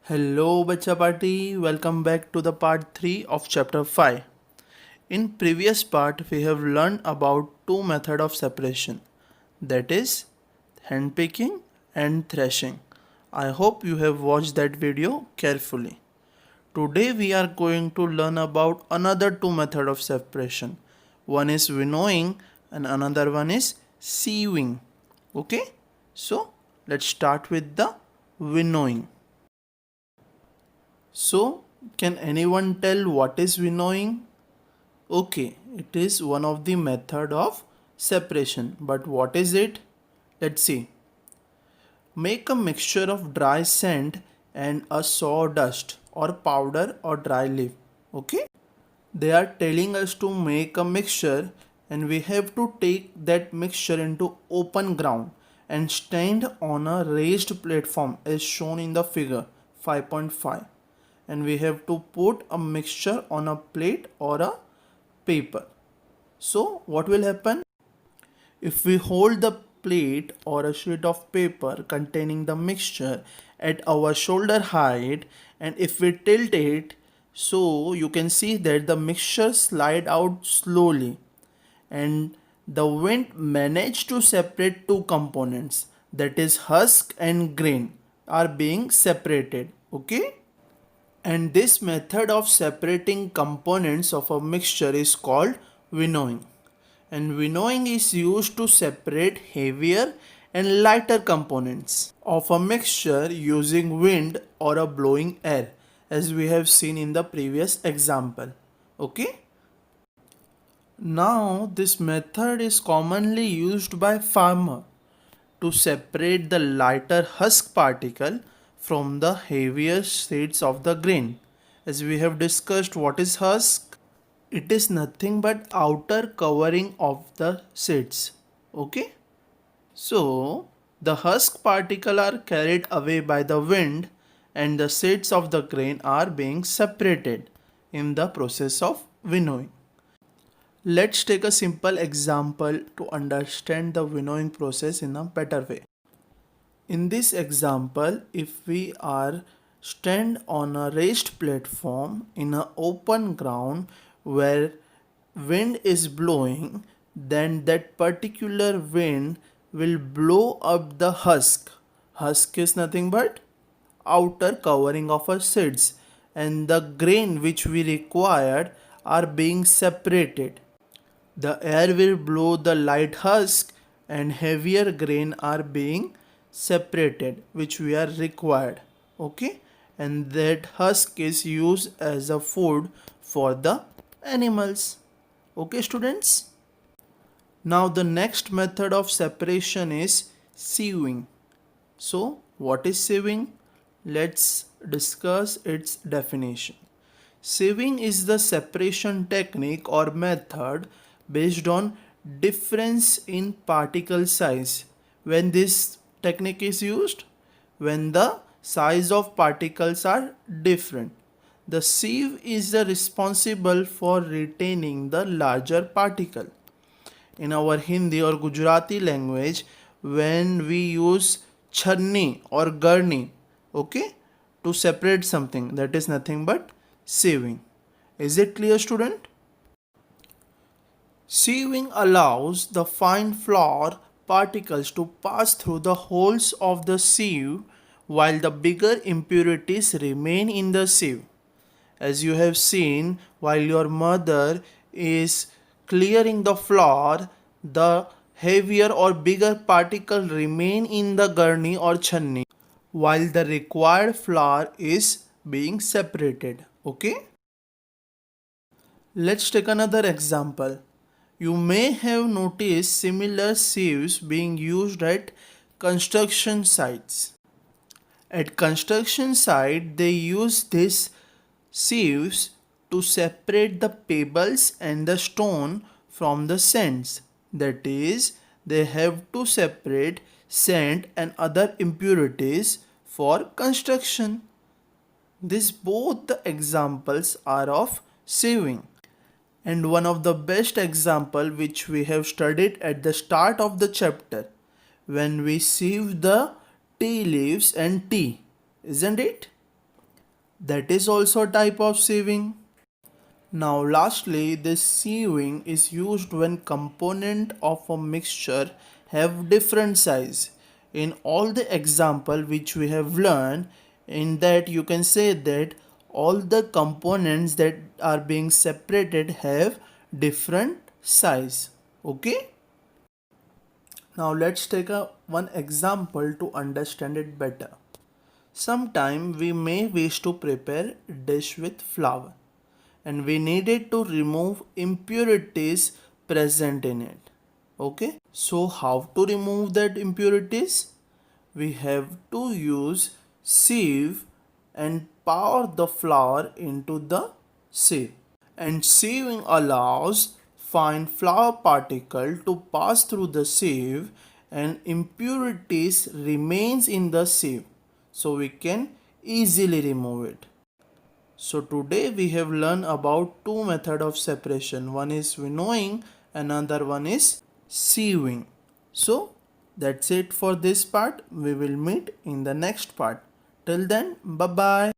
Hello, Bacha Party. Welcome back to the part 3 of chapter 5. In previous part, we have learned about two methods of separation, that is, handpicking and threshing. I hope you have watched that video carefully. Today, we are going to learn about another two methods of separation. One is winnowing and another one is sieving. Okay, so let's start with the winnowing. So, can anyone tell what is winnowing? Okay, it is one of the method of separation. But what is it? Let's see. Make a mixture of dry sand and a sawdust or powder or dry leaf. Okay? They are telling us to make a mixture and we have to take that mixture into open ground and stand on a raised platform as shown in the figure 5.5, and we have to put a mixture on a plate or a paper. So what will happen? If we hold the plate or a sheet of paper containing the mixture at our shoulder height, and if we tilt it, so you can see that the mixture slide out slowly, and the wind managed to separate two components, that is husk and grain are being separated. Okay, and this method of separating components of a mixture is called winnowing. And winnowing is used to separate heavier and lighter components of a mixture using wind or a blowing air, as we have seen in the previous example. Okay? Now this method is commonly used by farmer to separate the lighter husk particle from the heavier seeds of the grain. As we have discussed, what is husk? It is nothing but outer covering of the seeds. Okay? So the husk particle are carried away by the wind and the seeds of the grain are being separated in the process of winnowing. Let's take a simple example to understand the winnowing process in a better way. In this example, if we are stand on a raised platform in an open ground where wind is blowing, then that particular wind will blow up the husk. Husk is nothing but outer covering of our seeds, and the grain which we required are being separated. The air will blow the light husk and heavier grain are being separated, which we are required. Okay, and that husk is used as a food for the animals. Okay, students. Now the next method of separation is sieving. So what is sieving? Let's discuss its definition. Sieving is the separation technique or method based on difference in particle size. When this technique is used, when the size of particles are different, the sieve is responsible for retaining the larger particle. In our Hindi or Gujarati language, when we use chhanni or garni, okay, to separate something, that is nothing but sieving. Is it clear, student? Sieving allows the fine flour particles to pass through the holes of the sieve while the bigger impurities remain in the sieve. As you have seen, while your mother is clearing the flour, the heavier or bigger particle remain in the garni or channi while the required flour is being separated. Okay? Let's take another example. You may have noticed similar sieves being used at construction sites. At construction site, they use these sieves to separate the pebbles and the stone from the sands. That is, they have to separate sand and other impurities for construction. These both the examples are of sieving. And one of the best example which we have studied at the start of the chapter, when we sieve the tea leaves and tea, isn't it? That is also a type of sieving. Now lastly, this sieving is used when component of a mixture have different size. In all the example which we have learned, in that you can say that all the components that are being separated have different size. Okay? Now let's take one example to understand it better. Sometime we may wish to prepare dish with flour and we needed to remove impurities present in it. Okay, so how to remove that impurities? We have to use sieve and pour the flour into the sieve. And sieving allows fine flour particle to pass through the sieve and impurities remains in the sieve, so we can easily remove it. So today we have learned about two methods of separation. One is winnowing, another one is sieving. So that's it for this part. We will meet in the next part. Till then, bye bye.